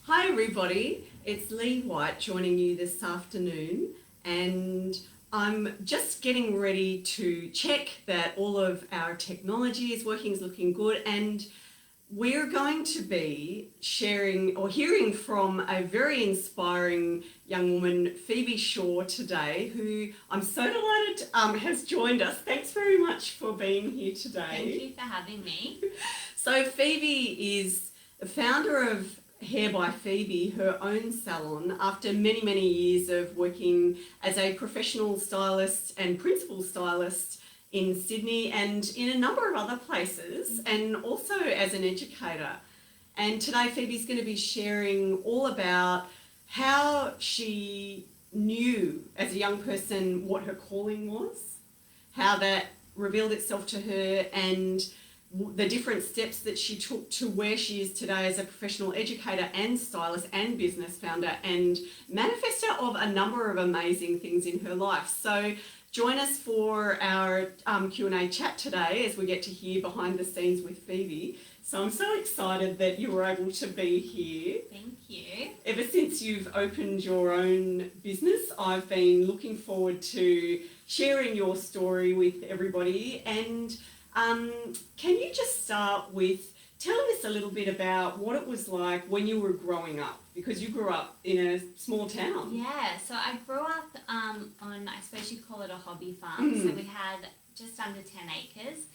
Hi everybody, it's Lee White joining you this afternoon, and I'm just getting ready to check that all of our technology is working, is looking good, and we're going to be sharing or hearing from a very inspiring young woman, Fibi Shaw, today, who I'm so delighted has joined us. Thanks very much for being here today. Thank you for having me. So Fibi is the founder of Hair by Fibi, her own salon, after many, many years of working as a professional stylist and principal stylist in Sydney and in a number of other places, and also as an educator. And today Fibi's going to be sharing all about how she knew as a young person what her calling was, how that revealed itself to her, and the different steps that she took to where she is today as a professional educator and stylist and business founder and manifester of a number of amazing things in her life. So join us for our Q&A chat today as we get to hear behind the scenes with Fibi. So I'm so excited that you were able to be here. Thank you. Ever since you've opened your own business, I've been looking forward to sharing your story with everybody. And can you just start with telling us a little bit about what it was like when you were growing up? Because you grew up in a small town. Yeah, so I grew up on, I suppose you'd call it a hobby farm. So we had just under 10 acres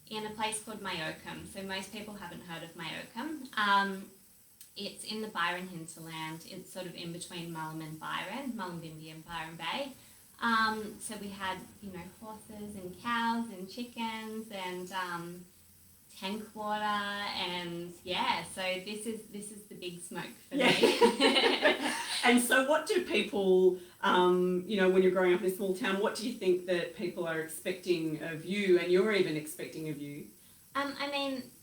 in a place called Myocum. So most people haven't heard of Myocum. It's in the Byron hinterland. It's sort of in between Mullumbimby and Byron Bay. So we had, horses and cows and chickens and tank water, and so this is the big smoke for me. And so what do people, when you're growing up in a small town, what do you think that people are expecting of you, and you're even expecting of you?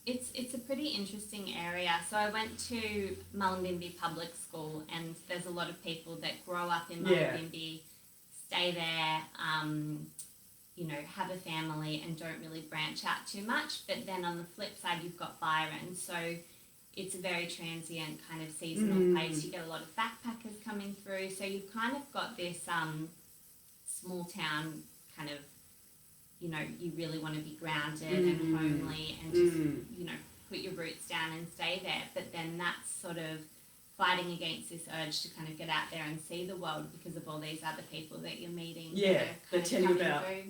It's a pretty interesting area. So I went to Mullumbimby Public School, and there's a lot of people that grow up in Mullumbimby, stay there, have a family and don't really branch out too much. But then on the flip side, you've got Byron. So it's a very transient kind of seasonal place. You get a lot of backpackers coming through. So you've kind of got this small town kind of, you really want to be grounded and homely and just, put your roots down and stay there. But then that's sort of fighting against this urge to kind of get out there and see the world because of all these other people that you're meeting. That tell you about other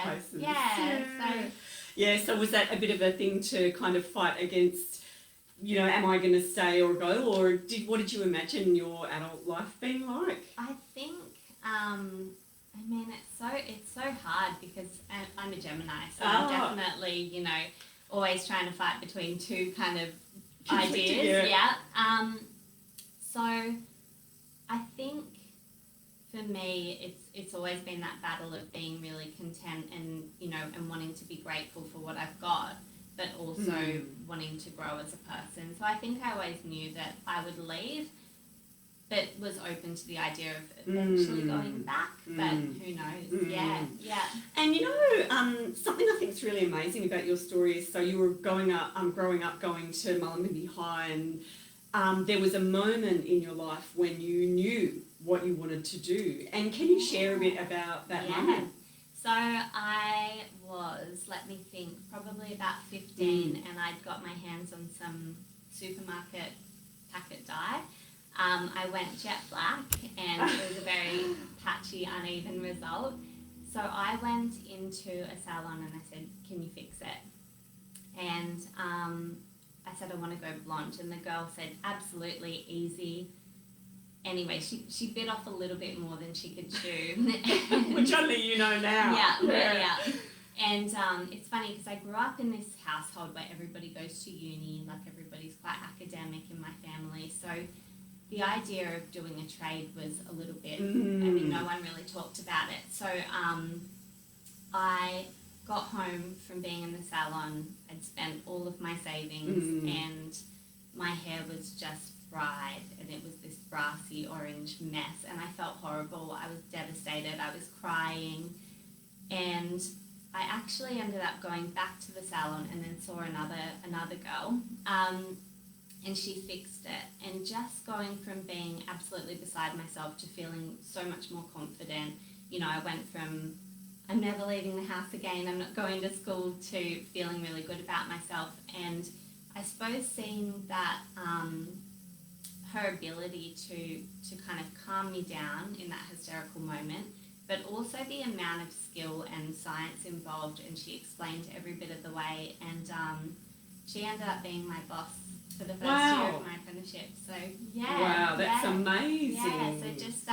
places. So was that a bit of a thing to kind of fight against, am I going to stay or go, or what did you imagine your adult life being like? I think, it's so hard because I'm a Gemini, so I'm definitely, always trying to fight between two kind of ideas. So I think for me it's always been that battle of being really content and and wanting to be grateful for what I've got, but also wanting to grow as a person. So I think I always knew that I would leave, but was open to the idea of eventually going back, but who knows. And something I think is really amazing about your story is, so you were growing up going to Mullumbimby High, and there was a moment in your life when you knew what you wanted to do. And can you share a bit about that moment? So I was, let me think, probably about 15, and I'd got my hands on some supermarket packet dye. I went jet black, and it was a very patchy, uneven result. So I went into a salon and I said, "Can you fix it?" And I said, "I want to go blonde." And the girl said, "Absolutely, easy." Anyway, she bit off a little bit more than she could chew. Which only you know now. Yeah. And it's funny because I grew up in this household where everybody goes to uni, like everybody's quite academic in my family. So the idea of doing a trade was a little bit, no one really talked about it. So I got home from being in the salon. I'd spent all of my savings and my hair was just fried, and it was this brassy orange mess, and I felt horrible. I was devastated. I was crying, and I actually ended up going back to the salon and then saw another girl. and she fixed it. And just going from being absolutely beside myself to feeling so much more confident. You know, I went from I'm never leaving the house again, I'm not going to school, to feeling really good about myself. And I suppose seeing that her ability to kind of calm me down in that hysterical moment, but also the amount of skill and science involved, and she explained every bit of the way, and she ended up being my boss for the first year of my apprenticeship. So yeah. Wow, that's amazing. Yeah, so just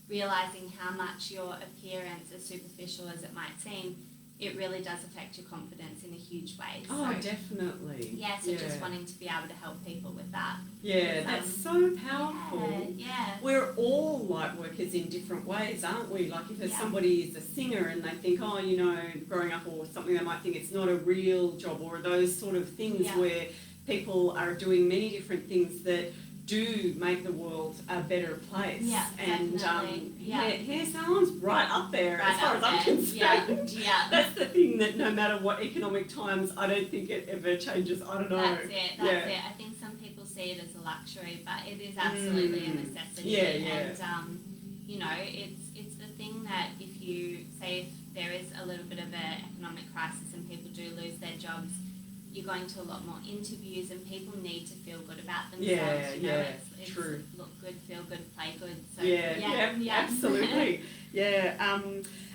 realising how much your appearance, as superficial as it might seem, it really does affect your confidence in a huge way. Oh, definitely. Yeah, so just wanting to be able to help people with that. Yeah, that's so powerful. Yeah. We're all light workers in different ways, aren't we? Like if somebody is a singer and they think, oh, you know, growing up or something, they might think it's not a real job, or those sort of things where people are doing many different things that do make the world a better place. Yeah, and definitely. hair salon's right up there right as far as I'm concerned. Yeah. That's the thing, that no matter what economic times, I don't think it ever changes. I don't know. That's it. I think some people see it as a luxury, but it is absolutely a necessity. And you know, it's the thing that if you say if there is a little bit of an economic crisis and people do lose their jobs, you're going to a lot more interviews, and people need to feel good about themselves. You know, it's true. Look good, feel good, play good. So, absolutely.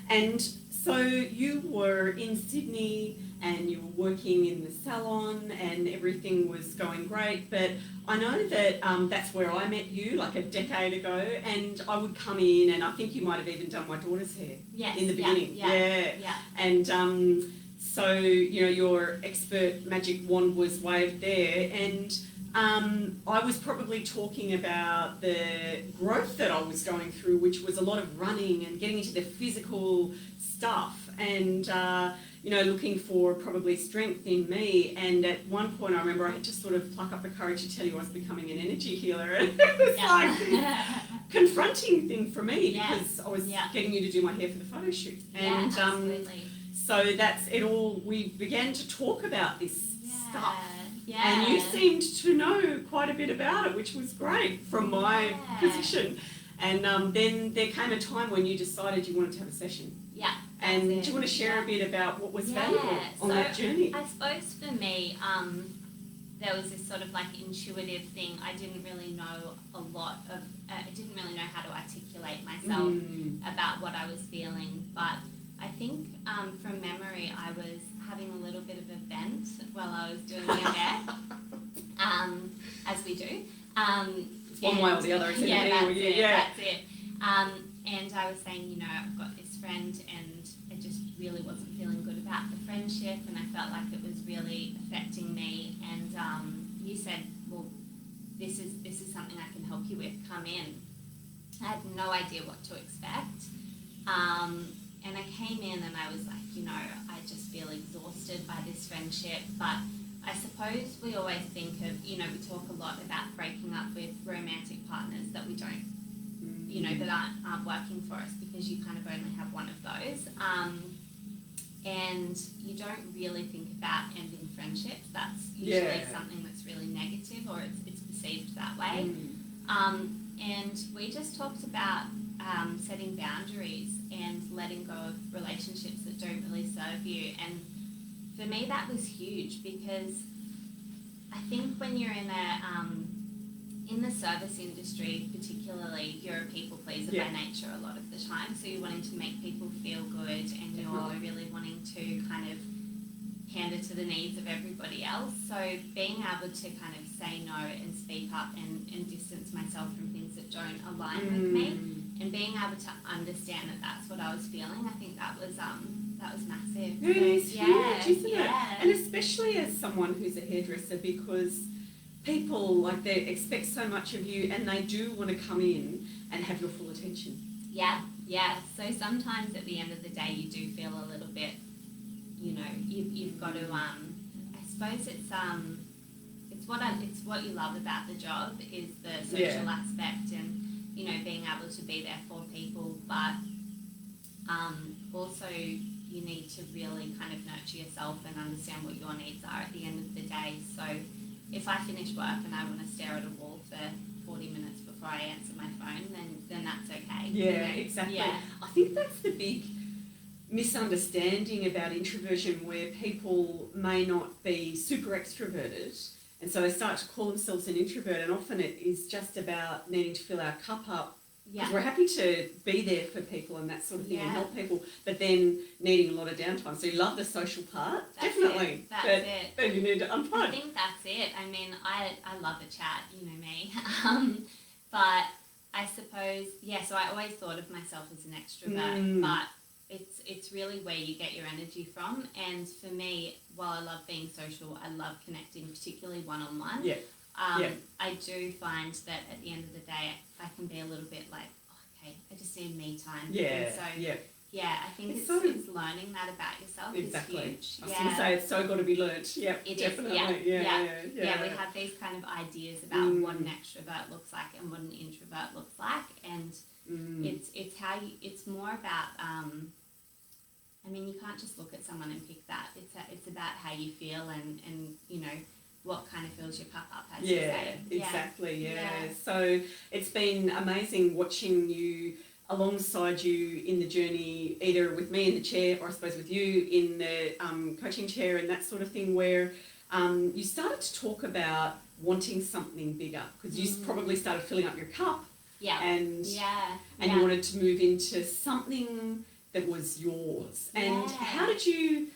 And so you were in Sydney and you were working in the salon and everything was going great, but I know that that's where I met you like a decade ago, and I would come in, and I think you might have even done my daughter's hair in the beginning. And so, you know, your expert magic wand was waved there, and I was probably talking about the growth that I was going through, which was a lot of running and getting into the physical stuff, and you know, looking for probably strength in me. And at one point I remember I had to sort of pluck up the courage to tell you I was becoming an energy healer, and it was like this confronting thing for me, because I was getting you to do my hair for the photo shoot. And absolutely. So that's it all. We began to talk about this stuff. Yeah. And you seemed to know quite a bit about it, which was great from my position. And then there came a time when you decided you wanted to have a session. Yeah. And do you want to share a bit about what was valuable on that journey? I suppose for me, there was this sort of like intuitive thing. I didn't really know a lot of, I didn't really know how to articulate myself about what I was feeling, but I think from memory I was having a little bit of a vent while I was doing your hair, as we do. One way or the other, isn't it? That's it. And I was saying, you know, I've got this friend and I just really wasn't feeling good about the friendship, and I felt like it was really affecting me. And you said, well, this is something I can help you with, come in. I had no idea what to expect. And I came in and I was like, you know, I just feel exhausted by this friendship. But I suppose we always think of, you know, we talk a lot about breaking up with romantic partners that we don't, you know, that aren't working for us, because you kind of only have one of those. And you don't really think about ending friendships. That's usually something that's really negative, or it's perceived that way. And we just talked about setting boundaries and letting go of relationships that don't really serve you. And for me that was huge, because I think when you're in the service industry particularly, you're a people pleaser by nature a lot of the time, so you're wanting to make people feel good, and you're really wanting to kind of pander to the needs of everybody else. So being able to kind of say no and speak up and distance myself from things that don't align with me, and being able to understand that that's what I was feeling, I think that was massive. It is huge, isn't it? And especially as someone who's a hairdresser, because people, like, they expect so much of you, and they do want to come in and have your full attention. Yeah. So sometimes at the end of the day you do feel a little bit, you know, you've got to, I suppose it's what you love about the job is the social aspect, and, you know, being able to be there for people, but also you need to really kind of nurture yourself and understand what your needs are at the end of the day. So if I finish work and I want to stare at a wall for 40 minutes before I answer my phone, then that's okay. Yeah, exactly. Yeah. I think that's the big misunderstanding about introversion, where people may not be super extroverted, and so they start to call themselves an introvert, and often it is just about needing to fill our cup up. Because we're happy to be there for people and that sort of thing and help people, but then needing a lot of downtime. So you love the social part, definitely. That's it. Then you need to unplug. I think that's it. I mean, I love a chat, you know me. But I suppose, so I always thought of myself as an extrovert, but it's really where you get your energy from. And for me, while I love being social, I love connecting, particularly one-on-one. Yeah. I do find that at the end of the day, I can be a little bit like, okay, I just need me time. Yeah. And so, I think it's learning that about yourself exactly. is huge. I was going to say, it's so got to be learnt. Yep, it definitely. Is. Yeah, we have these kind of ideas about what an extrovert looks like and what an introvert looks like, and it's how you. It's more about. I mean, you can't just look at someone and pick that. It's about how you feel and you know, what kind of fills your cup up, as you say. Exactly, yeah. So it's been amazing watching you alongside you in the journey, either with me in the chair or I suppose with you in the coaching chair and that sort of thing, where you started to talk about wanting something bigger, because you probably started filling up your cup and you wanted to move into something that was yours. And how did you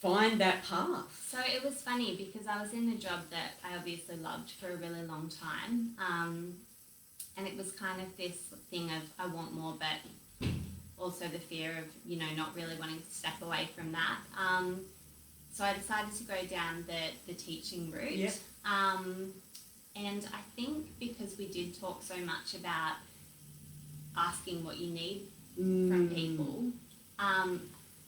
find that path? So it was funny because I was in a job that I obviously loved for a really long time, and it was kind of this thing of I want more, but also the fear of, you know, not really wanting to step away from that. So I decided to go down the teaching route. And I think because we did talk so much about asking what you need from people,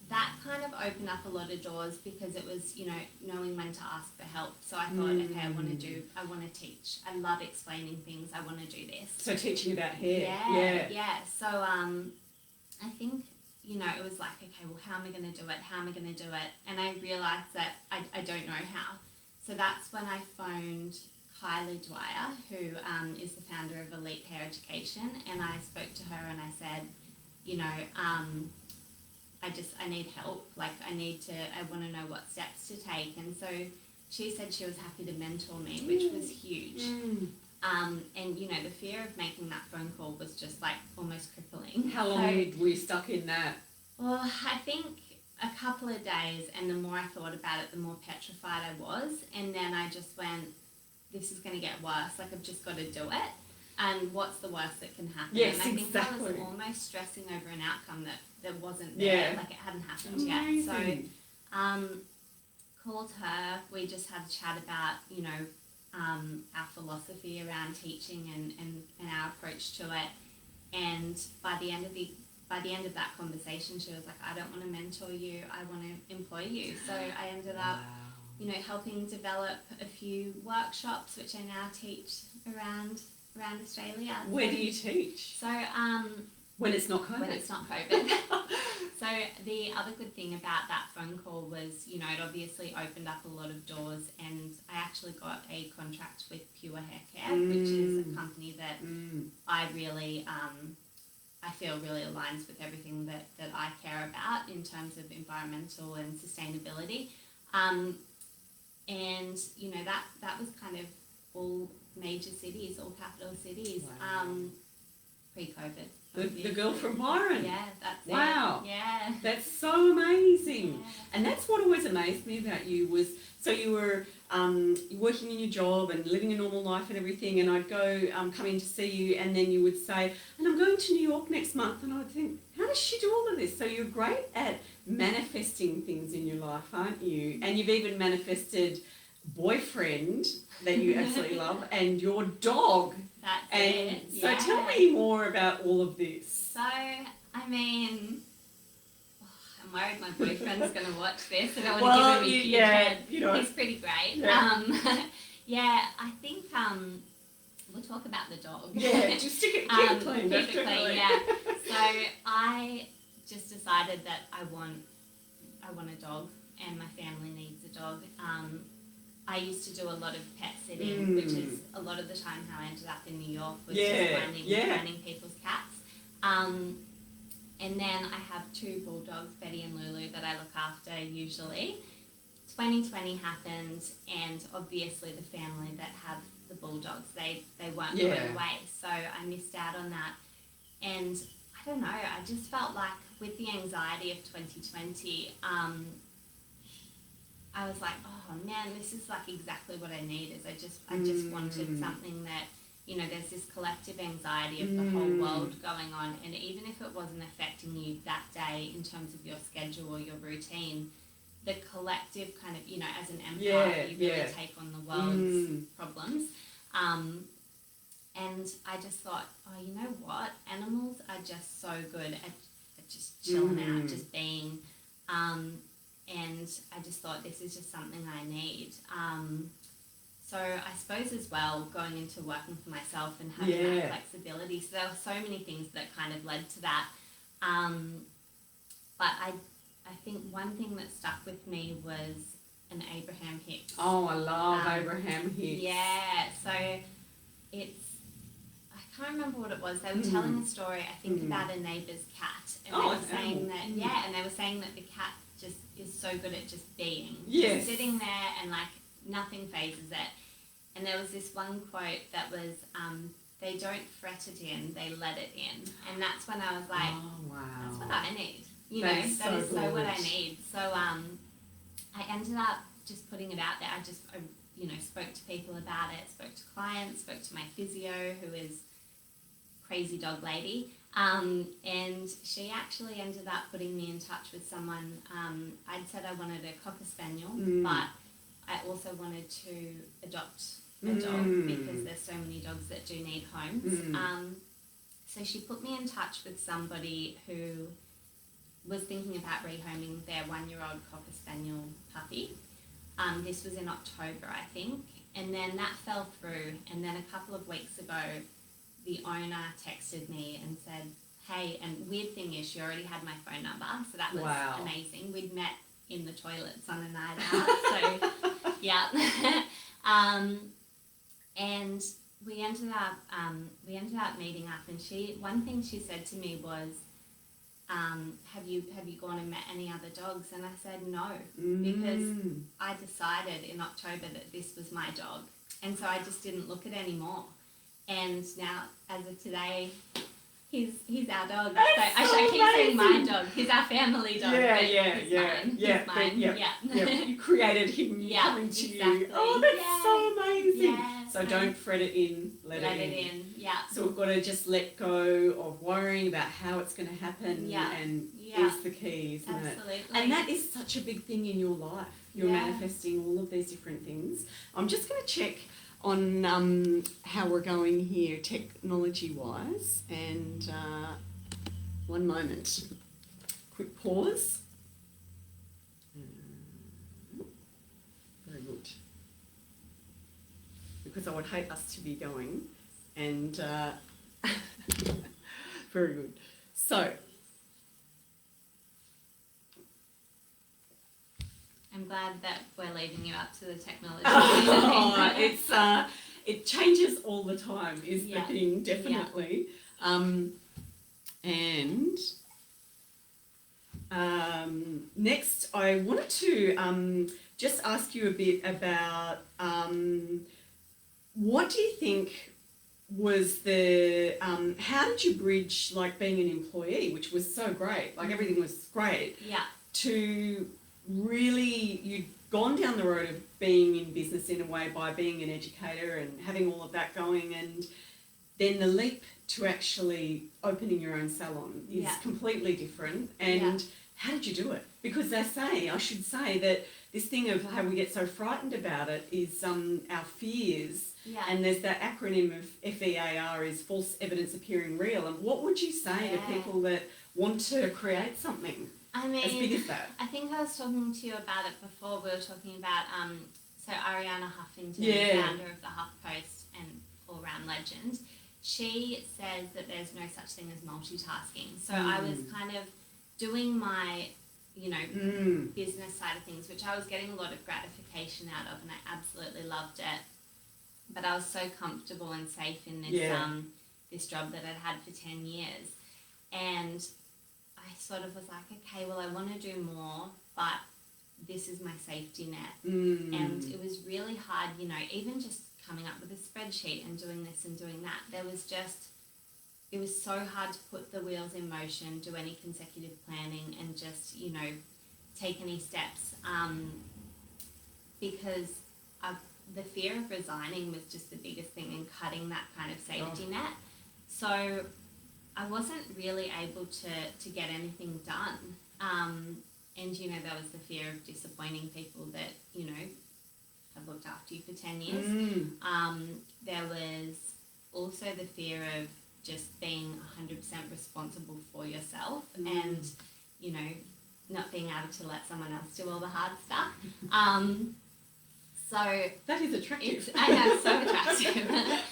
that kind of opened up a lot of doors, because it was, you know, knowing when to ask for help. So I thought, okay, I want to teach. I love explaining things. I want to do this. So teaching about hair. Yeah. So I think, you know, it was like, okay, well, how am I going to do it? How am I going to do it? And I realised that I don't know how. So that's when I phoned Kylie Dwyer, who is the founder of Elite Hair Education, and I spoke to her and I said, you know, I need help. Like, I want to know what steps to take. And so she said she was happy to mentor me, which was huge. And, you know, the fear of making that phone call was just like almost crippling. How long were you stuck in that? Well, I think a couple of days, and the more I thought about it, the more petrified I was. And then I just went, this is going to get worse. Like, I've just got to do it. And what's the worst that can happen? Yes, and I think I was almost stressing over an outcome that wasn't there, like it hadn't happened yet. So called her, we just had a chat about, you know, our philosophy around teaching and our approach to it. And by the end of that conversation, she was like, I don't want to mentor you, I want to employ you. So I ended up, you know, helping develop a few workshops, which I now teach around Australia. Where do you teach? So when it's not COVID. When it's not COVID. So the other good thing about that phone call was, you know, it obviously opened up a lot of doors, and I actually got a contract with Pure Hair Care, which is a company that I really I feel really aligns with everything that I care about in terms of environmental and sustainability. And you know, that was kind of all major cities, all capital cities, pre-COVID. The girl from Byron. Yeah, that's wow. it. Yeah. That's so amazing. Yeah. And that's what always amazed me about you was, so you were working in your job and living a normal life and everything, and I'd go come in to see you, and then you would say, and I'm going to New York next month, and I would think, how does she do all of this? So you're great at manifesting things in your life, aren't you? And you've even manifested boyfriend that you absolutely love, and your dog. That's and it. So tell me more about all of this. So, I mean, I'm worried my boyfriend's going to watch this. I don't want to give him a huge head. You know, he's pretty great. Yeah. I think we'll talk about the dog. Yeah, just to keep it clean. Keep it clean, yeah. So I just decided that I want a dog, and my family needs a dog. I used to do a lot of pet sitting, which is a lot of the time how I ended up in New York, was just finding people's cats. And then I have 2 bulldogs, Betty and Lulu, that I look after usually. 2020 happened, and obviously the family that have the bulldogs, they weren't going away, so I missed out on that. And I don't know, I just felt like with the anxiety of 2020, I was like, oh man, this is like exactly what I need. I just wanted something that, you know, there's this collective anxiety of the whole world going on, and even if it wasn't affecting you that day in terms of your schedule or your routine, the collective kind of, you know, as an empath, you really take on the world's problems. And I just thought, oh, you know what? Animals are just so good at just chilling out, just being. And I just thought this is just something I need. So I suppose as well, going into working for myself and having that flexibility, so there were so many things that kind of led to that. But I think one thing that stuck with me was an Abraham Hicks. Oh, I love Abraham Hicks. Yeah, so it's, I can't remember what it was. They were telling a story, I think, about a neighbour's cat. And they were saying that, and they were saying that the cat just is so good at just being. Just sitting there and like nothing phases it. And there was this one quote that was, they don't fret it in, they let it in. And that's when I was like, oh, wow. That's what I need. You know, that is so what I need. So I ended up just putting it out there. I you know, spoke to people about it, spoke to clients, spoke to my physio, who is crazy dog lady. And she actually ended up putting me in touch with someone. I'd said I wanted a Cocker Spaniel, but I also wanted to adopt a dog because there's so many dogs that do need homes. So she put me in touch with somebody who was thinking about rehoming their 1-year-old Cocker Spaniel puppy. This was in October, I think. And then that fell through. And then a couple of weeks ago, the owner texted me and said, hey, and weird thing is she already had my phone number, so that was amazing. We'd met in the toilets on a night out, so yeah. And we ended up meeting up, and one thing she said to me was, have you gone and met any other dogs? And I said no, because I decided in October that this was my dog, and so I just didn't look at it anymore. And now, as of today, he's our dog. So I keep saying my dog. He's our family dog. He's mine. You created him coming to you. Oh, that's so amazing. Yeah, so don't fret it in. Let it in. Yeah. So we've got to just let go of worrying about how it's going to happen. And is the key, isn't it? Absolutely. And that is such a big thing in your life. You're manifesting all of these different things. I'm just going to check on how we're going here technology-wise, and one moment, quick pause. Very good, because I would hate us to be going, and very good. So I'm glad that we're leaving you up to the technology. It changes all the time is the thing, definitely. Next, I wanted to just ask you a bit about what do you think was the, how did you bridge like being an employee, which was so great, like everything was great, to really, you'd gone down the road of being in business in a way by being an educator and having all of that going, and then the leap to actually opening your own salon is completely different. And how did you do it? Because I should say that this thing of how we get so frightened about it is our fears. And there's that acronym of FEAR, is false evidence appearing real. And what would you say to people that want to create something? I mean, as big as that? I think I was talking to you about it before. We were talking about, so Ariana Huffington, founder of the HuffPost and all-round legend, she says that there's no such thing as multitasking. So I was kind of doing my you know, business side of things, which I was getting a lot of gratification out of, and I absolutely loved it. But I was so comfortable and safe in this this job that I'd had for 10 years. And I sort of was like, okay, well, I want to do more, but this is my safety net. And it was really hard, you know, even just coming up with a spreadsheet and doing this and doing that. It was so hard to put the wheels in motion, do any consecutive planning, and just, you know, take any steps, because the fear of resigning was just the biggest thing in cutting that kind of safety net. So I wasn't really able to get anything done. And, you know, there was the fear of disappointing people that, you know, have looked after you for 10 years. There was also the fear of just being 100% responsible for yourself and, you know, not being able to let someone else do all the hard stuff. So that is attractive. I know, so attractive.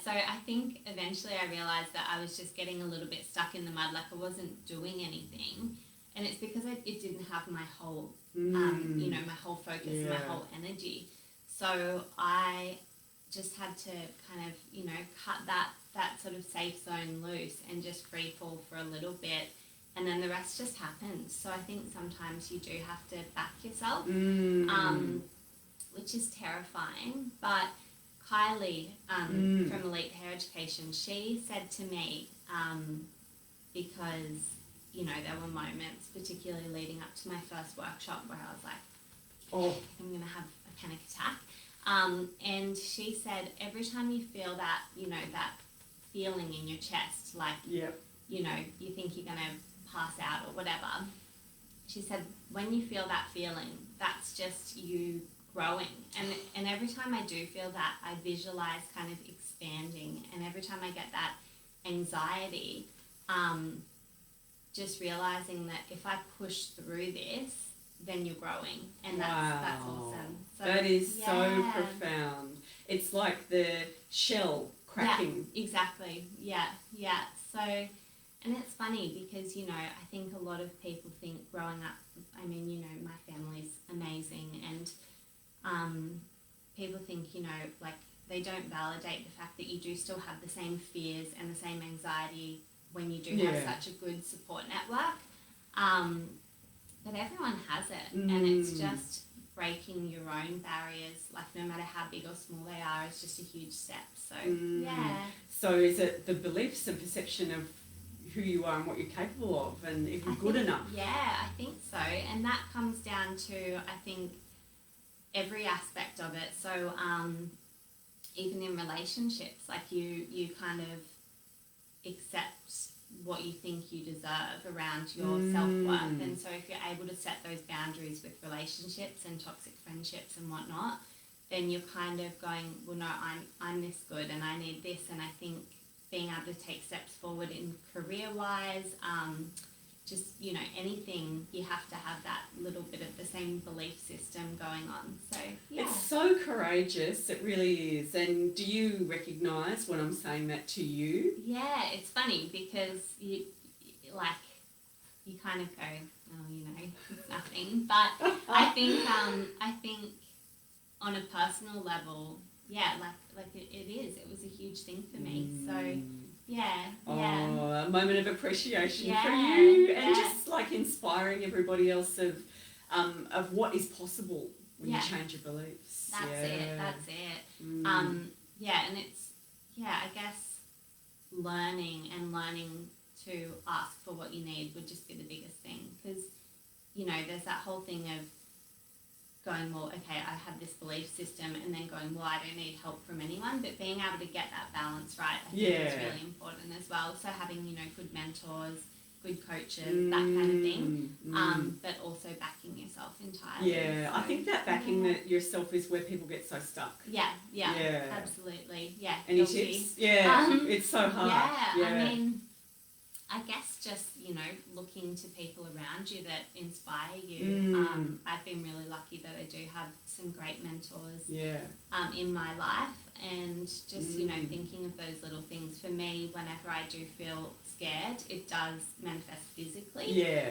So I think eventually I realised that I was just getting a little bit stuck in the mud, like I wasn't doing anything. And it's because it didn't have my whole, you know, my whole focus and my whole energy. So I just had to kind of, you know, cut that sort of safe zone loose and just free fall for a little bit. And then the rest just happens. So I think sometimes you do have to back yourself, which is terrifying. But Kylie from Elite Hair Education, she said to me, because, you know, there were moments, particularly leading up to my first workshop, where I was like, I'm going to have a panic attack. And she said, every time you feel that, you know, that feeling in your chest, like, you know, you think you're going to pass out or whatever, she said, when you feel that feeling, that's just you growing. And every time I do feel that, I visualize kind of expanding. And every time I get that anxiety, just realizing that if I push through this, then you're growing. And that's awesome. So, that is so profound. It's like the shell cracking. Yeah, exactly. Yeah. So, and it's funny because, you know, I think a lot of people think growing up, I mean, you know, my family's amazing, and people think, you know, like, they don't validate the fact that you do still have the same fears and the same anxiety when you do have such a good support network. But everyone has it, and it's just breaking your own barriers, like, no matter how big or small they are, is just a huge step. So, So is it the beliefs and perception of who you are and what you're capable of, and if you're good enough? Yeah, I think so. And that comes down to, I think, every aspect of it. So even in relationships, like, you kind of accept what you think you deserve around your self-worth. And so if you're able to set those boundaries with relationships and toxic friendships and whatnot, then you're kind of going, well, no, I'm this good and I need this. And I think being able to take steps forward in career-wise, just, you know, anything, you have to have that little bit of the same belief system going on. So, It's so courageous, it really is. And do you recognise when I'm saying that to you? Yeah, it's funny because you kind of go, oh, you know, it's nothing. But I think on a personal level, like it is. It was a huge thing for me. So, a moment of appreciation for you, and just like inspiring everybody else of what is possible when you change your beliefs. That's it. And it's, I guess learning to ask for what you need would just be the biggest thing, because, you know, there's that whole thing of going, well, okay, I have this belief system, and then going, well, I don't need help from anyone, but being able to get that balance right, I think is really important as well. So having, you know, good mentors, good coaches, that kind of thing, but also backing yourself entirely. Yeah, so, I think that backing yourself is where people get so stuck. Yeah, absolutely. Yeah. Any tips? Yeah, it's so hard. Yeah, I mean, I guess just, you know, looking to people around you that inspire you. I've been really lucky that I do have some great mentors in my life, and just, you know, thinking of those little things. For me, whenever I do feel scared, it does manifest physically. Yeah.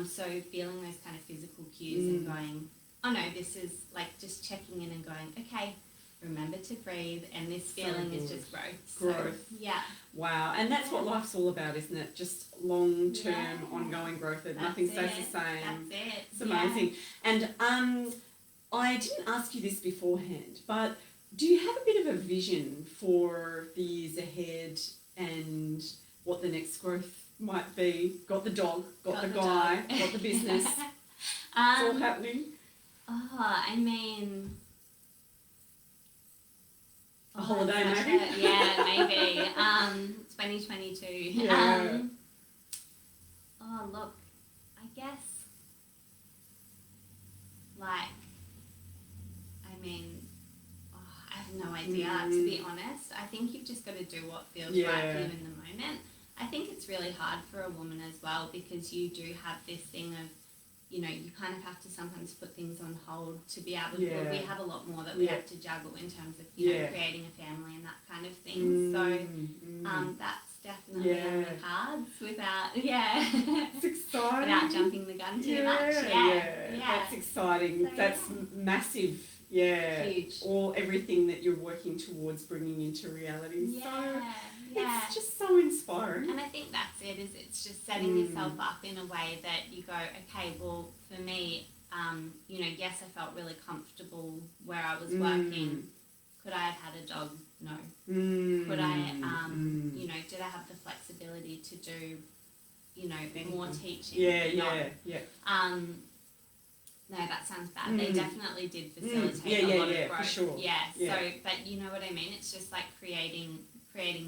So feeling those kind of physical cues and going, oh no, this is like just checking in and going, okay, remember to breathe, and this feeling is just growth. Growth. So, yeah. Wow. And that's what life's all about, isn't it? Just long-term, ongoing growth. That nothing stays the same. That's it. It's amazing. And I didn't ask you this beforehand, but do you have a bit of a vision for the years ahead and what the next growth might be? Got the dog, got the guy, got the business. It's all happening. Oh, I mean... A holiday, maybe? Yeah, maybe. 2022. Yeah. Oh, look, I guess, like, I mean, I have no idea, to be honest. I think you've just got to do what feels right for you in the moment. I think it's really hard for a woman as well, because you do have this thing of, you know, you kind of have to sometimes put things on hold to be able to, we have a lot more that we have to juggle in terms of, you know, creating a family and that kind of thing. So that's definitely on the cards without, It's exciting. without jumping the gun too much. That's exciting. So, that's massive. Yeah. Huge. Everything that you're working towards bringing into reality. Yeah. So it's just so inspiring. And I think that's it, is it's just setting yourself up in a way that you go, okay, well, for me, you know, yes, I felt really comfortable where I was working. Could I have had a dog? No. Could I, you know, did I have the flexibility to do, you know, more teaching? No, that sounds bad. They definitely did facilitate a lot of growth. For sure. So, but you know what I mean? It's just like creating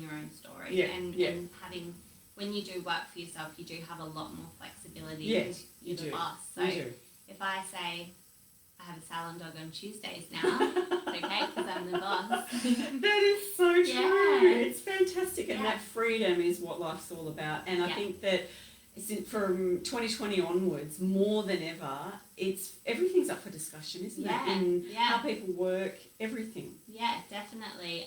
your own story and having, when you do work for yourself, you do have a lot more flexibility because you're the boss. So if I say I have a salon dog on Tuesdays now, okay, because I'm the boss. That is so true. It's fantastic, and that freedom is what life's all about. And I think that from 2020 onwards, more than ever, everything's up for discussion, isn't it? And how people work, everything. Yeah, definitely.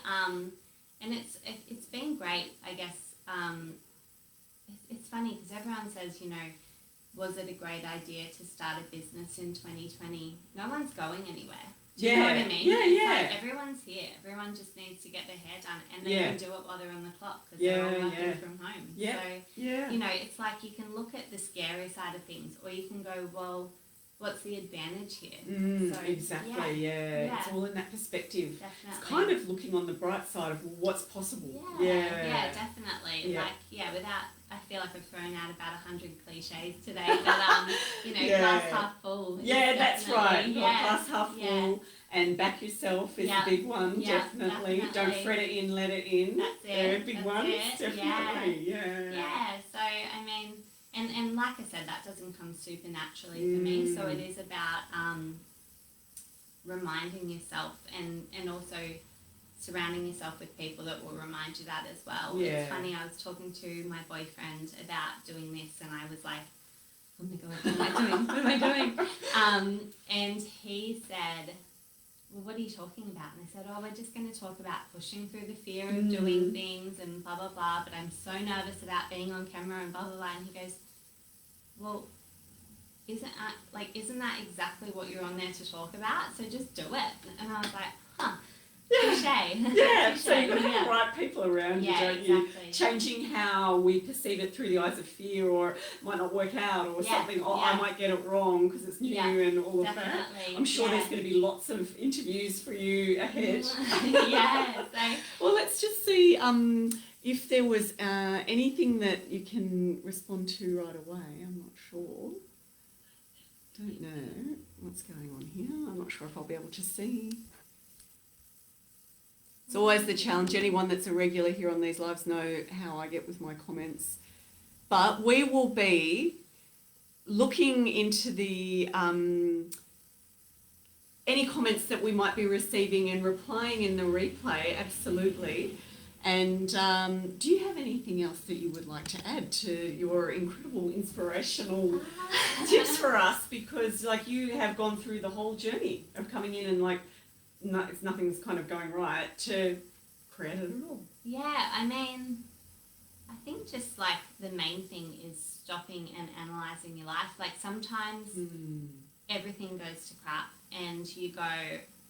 And it's been great, I guess. It's funny because everyone says, you know, was it a great idea to start a business in 2020? No one's going anywhere. Do you know what I mean? Like everyone's here. Everyone just needs to get their hair done, and they can do it while they're on the clock because they're all working from home. So, you know, it's like you can look at the scary side of things, or you can go, well, what's the advantage here? So, exactly, It's all in that perspective. Definitely. It's kind of looking on the bright side of what's possible. Yeah, definitely. Yeah. Like, without, I feel like I've thrown out about 100 cliches today, but, you know, glass half full. Yeah, that's right. Glass half full, and back yourself is a big one, definitely. Don't fret it in, let it in. That's it. They're big ones, definitely. Yeah, so, I mean, and like I said, that doesn't come supernaturally for me, so it is about reminding yourself and also surrounding yourself with people that will remind you that as well. It's funny, I was talking to my boyfriend about doing this, and I was like, oh my God, what am I doing? And he said, well, what are you talking about? And I said, oh, we're just going to talk about pushing through the fear of doing things and blah, blah, blah, but I'm so nervous about being on camera and blah, blah, blah. And he goes, well, isn't that exactly what you're on there to talk about? So just do it. And I was like, huh. Touché. So you've got to have the right people around you, don't you? Changing how we perceive it through the eyes of fear, or it might not work out, or something, I might get it wrong because it's new and all of that. I'm sure there's going to be lots of interviews for you ahead. Well, let's just see if there was anything that you can respond to right away. I'm not sure. Don't know what's going on here. I'm not sure if I'll be able to see. It's always the challenge. Anyone that's a regular here on these lives know how I get with my comments. But we will be looking into the any comments that we might be receiving and replying in the replay, absolutely. And do you have anything else that you would like to add to your incredible inspirational tips for us? Because like you have gone through the whole journey of coming in and like if nothing's kind of going right, to create it at all. Yeah, I mean, I think just like the main thing is stopping and analysing your life. Like sometimes everything goes to crap and you go,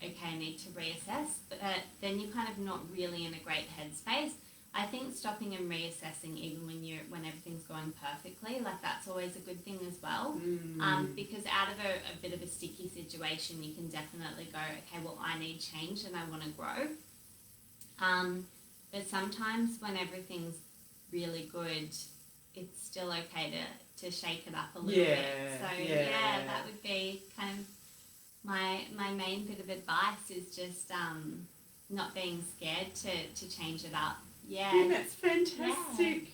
okay, I need to reassess, but then you're kind of not really in a great headspace. I think stopping and reassessing even when everything's going perfectly, like that's always a good thing as well. Because out of a bit of a sticky situation, you can definitely go, okay, well, I need change and I want to grow. But sometimes when everything's really good, it's still okay to shake it up a little bit. So yeah, that would be kind of my main bit of advice is just not being scared to change it up. Yeah, that's fantastic.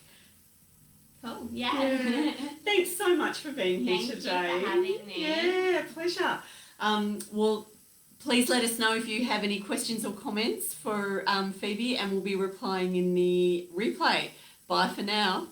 Cool. Yeah. Thanks so much for being here Thank today. you for having me. Yeah, pleasure. Well, please let us know if you have any questions or comments for Phoebe, and we'll be replying in the replay. Bye for now.